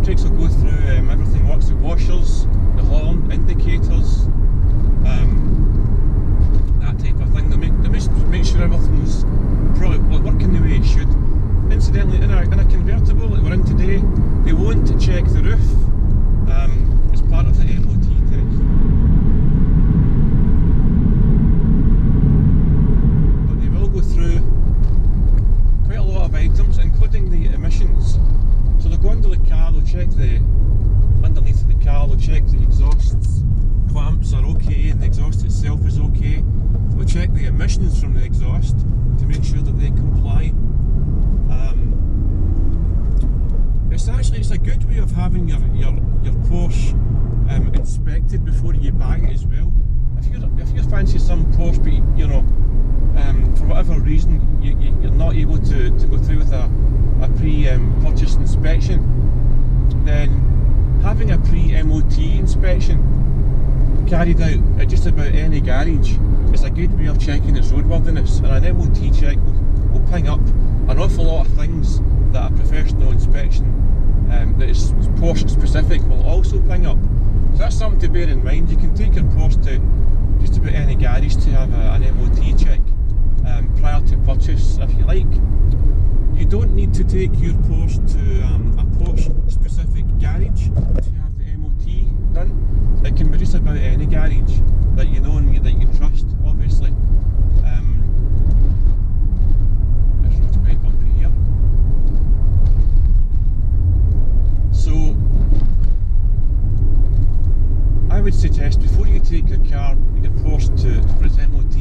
electrics will go through everything works, the washers, the horn, indicators, that type of thing. They make sure everything's probably working the way it should. Incidentally, in a convertible that we're in today, they won't check the roof as part of the MOT test. But they will go through quite a lot of items, including the emissions. So they'll go under the car, they'll check underneath the car, they'll check the exhausts, clamps are okay and the exhaust itself is okay. They'll check the emissions from the exhaust to make sure that they comply. It's a good way of having your Porsche inspected before you buy it as well. If you fancy some Porsche, but you know, for whatever reason you're not able to go through with a pre-purchase inspection, then having a pre-MOT inspection carried out at just about any garage is a good way of checking its roadworthiness, and an MOT check will ping up an awful lot of things that a professional inspection that is Porsche specific will also ping up. So that's something to bear in mind. You can take your Porsche to just about any garage to have an MOT check prior to purchase if you like. You don't need to take your Porsche to a Porsche specific garage to have the MOT done. It can be just about any garage that you know and that you trust, obviously. This road's quite bumpy here. So I would suggest before you take your Porsche for its MOT,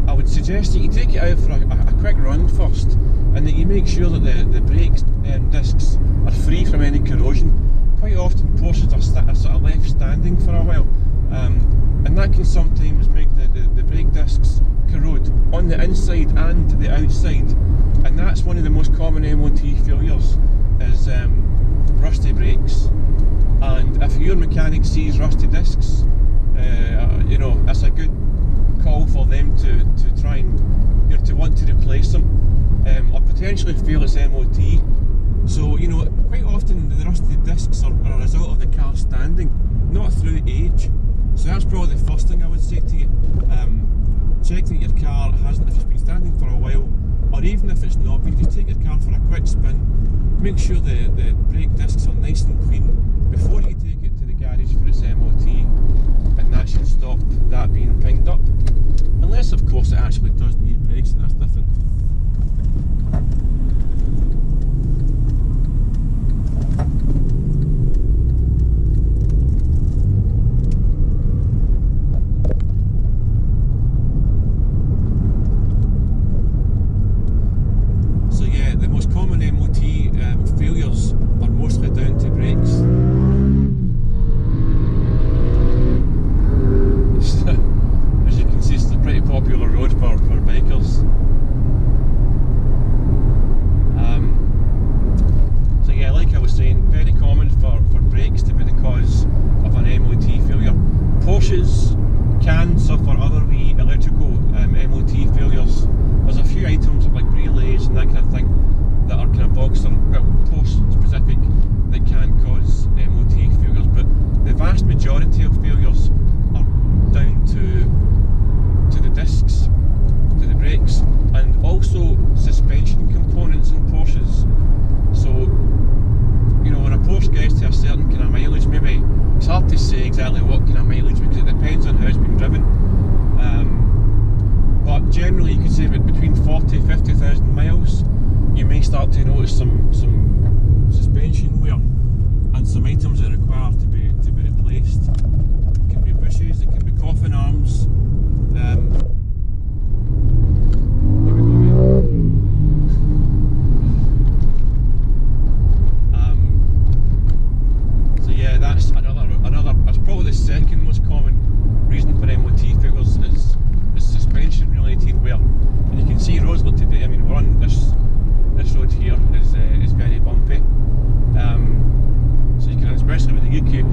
I would suggest that you take it out for a quick run first, and that you make sure that the brake discs are free from any corrosion. Quite often Porsches are sort of left standing for a while, and that can sometimes make the brake discs corrode on the inside and the outside, and that's one of the most common MOT failures, is rusty brakes. And if your mechanic sees rusty discs, you know, that's a good call for them to try and, you know, to want to replace them, or potentially fail its MOT. So, you know, quite often the rusty discs are a result of the car standing, not through age. So that's probably the first thing I would say to you. Check that your car hasn't, if it's been standing for a while, or even if it's not been, just take your car for a quick spin. Make sure the brake discs are nice and clean before you take it to the garage for its MOT, and that should stop that being pinged up. Unless, of course, it actually does need brakes, and that's different. So yeah, the most common MOT failures are mostly down to brakes. As you can see, it's a pretty popular road for bikers. So yeah, like I was saying, very common for brakes to be the cause of an MOT failure. Porsches can suffer other wee electrical MOT failures. There's a few items like relays and that kind of thing that are kind of Boxster, well, Porsche specific, that can cause MOT failures, but the vast majority of failures are down to the discs, to the brakes, and also suspension components in Porsches. So, you know, when a Porsche gets to a certain kind of mileage, maybe it's hard to say exactly what kind of mileage because it depends on how it's been driven. But generally, you could say that between 40,000 and 50,000 miles, you may start to notice some suspension wear and some items that require to be replaced. It can be bushes, it can be coffin arms. Here we go again. So yeah, that's another. That's probably the second most common reason for MOT failures is suspension related wear. And you can see roads like today. I mean, we're on this road here is very bumpy. So you can, especially with the UK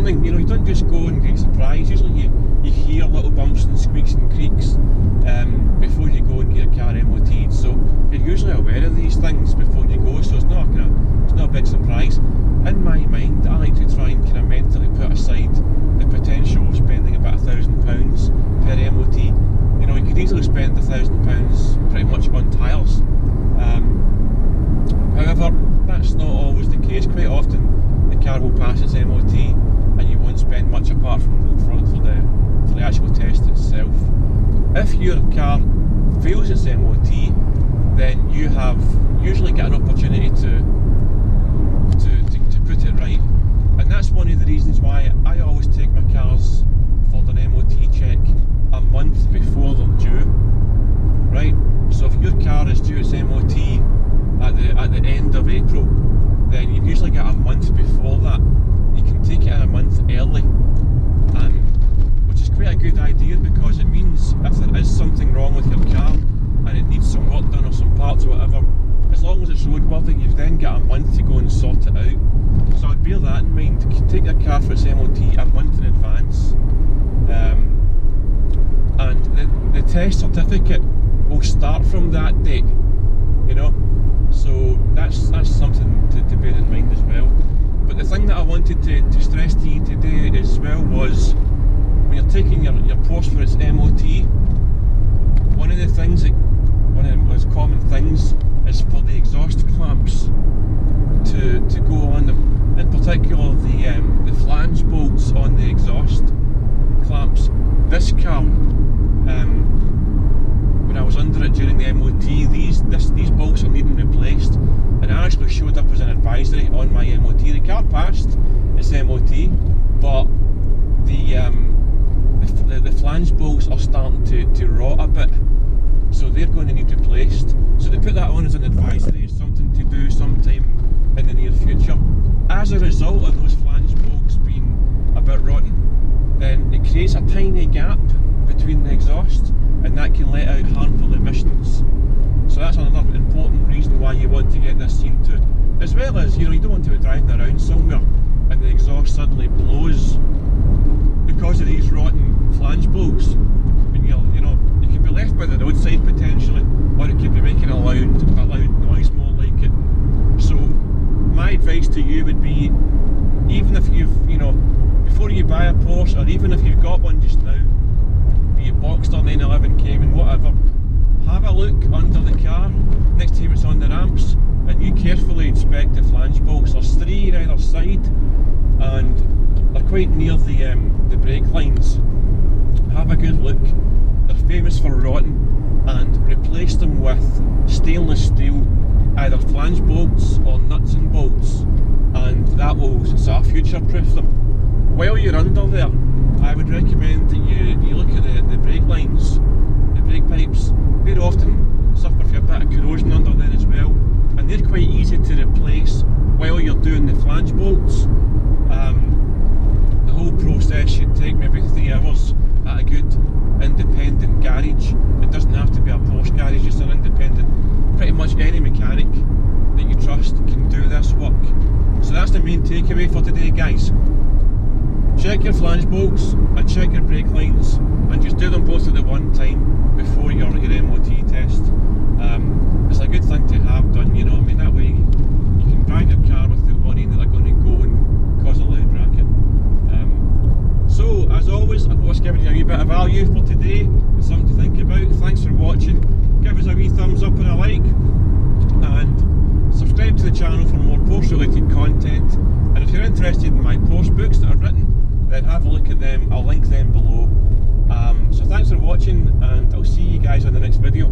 warning. You know, you don't just go and get surprised. Usually you hear little bumps and squeaks and creaks before you go and get a car MOT'd. So you're usually aware of these things before you go, so it's not a big surprise. In my mind, I like to try and kind of mentally put aside the potential of spending about £1,000 per MOT. You know, you could easily spend £1,000 pretty much on tyres. However, that's not always the case. Quite often the car will pass its MOT and you won't spend much apart from for the actual test itself. If your car fails its MOT, then you have usually got an opportunity to put it right, and that's one of the reasons why I always take my cars for their MOT check a month before they're due. Right, so if your car is due its MOT at the end of April, then you've usually got a month before that. You can take it in a month early, which is quite a good idea, because it means if there is something wrong with your car and it needs some work done or some parts or whatever, as long as it's roadworthy, you've then got a month to go and sort it out. So I'd bear that in mind. Take your car for its MOT a month in advance, and the test certificate will start from that date. You know, so that's something to bear in mind as well. But the thing that I wanted to stress to you today as well was, when you're taking your Porsche for its MOT, one of the most common things is for the exhaust clamps to go on them. In particular, the flange bolts on the exhaust clamps. This car, when I was under it during the MOT, these bolts are needing replaced, and it actually showed up as an advisory on my MOT. The car passed its MOT, but the flange bolts are starting to rot a bit, so they're going to need replaced. So they put that on as an advisory, as something to do sometime in the near future. As a result of those flange bolts being a bit rotten, then it creates a tiny gap between the exhaust, and that can let out harmful emissions. So that's another important reason why you want to get this seen to. As well as, you know, you don't want to be driving around somewhere and the exhaust suddenly blows because of these rotten flange bolts. And you can be left by the roadside potentially, or it could be making a loud noise more like it. So my advice to you would be, even if before you buy a Porsche, or even if you've got one just now, be it Boxster, 911, Cayman, whatever, have a look under the car next time it's on the ramps, and you carefully inspect the flange bolts. There's 3 either side, and they're quite near the brake lines. Have a good look. They're famous for rotting, and replace them with stainless steel, either flange bolts or nuts and bolts, and that will sort of future-proof them. While you're under there, I would recommend that you look at the brake lines, the brake pipes. They often suffer from a bit of corrosion under there as well, and they're quite easy to replace while you're doing the flange bolts. The whole process should take maybe 3 hours at a good independent garage. It doesn't have to be a Porsche garage, just an independent. Pretty much any mechanic that you trust can do this work. So that's the main takeaway for today, guys. Check your flange bolts and check your brake lines, and just do them both at the one time before your MOT test. It's a good thing to have done, you know. I mean, that way you can drive your car without worrying that they're going to go and cause a loud racket. So, as always, I hope it's given you a wee bit of value for today and something to think about. Thanks for watching. Give us a wee thumbs up and a like, and subscribe to the channel for more Porsche related content. And if you're interested in my Porsche books that I've written, then have a look at them. I'll link them below. So thanks for watching, and I'll see you guys on the next video.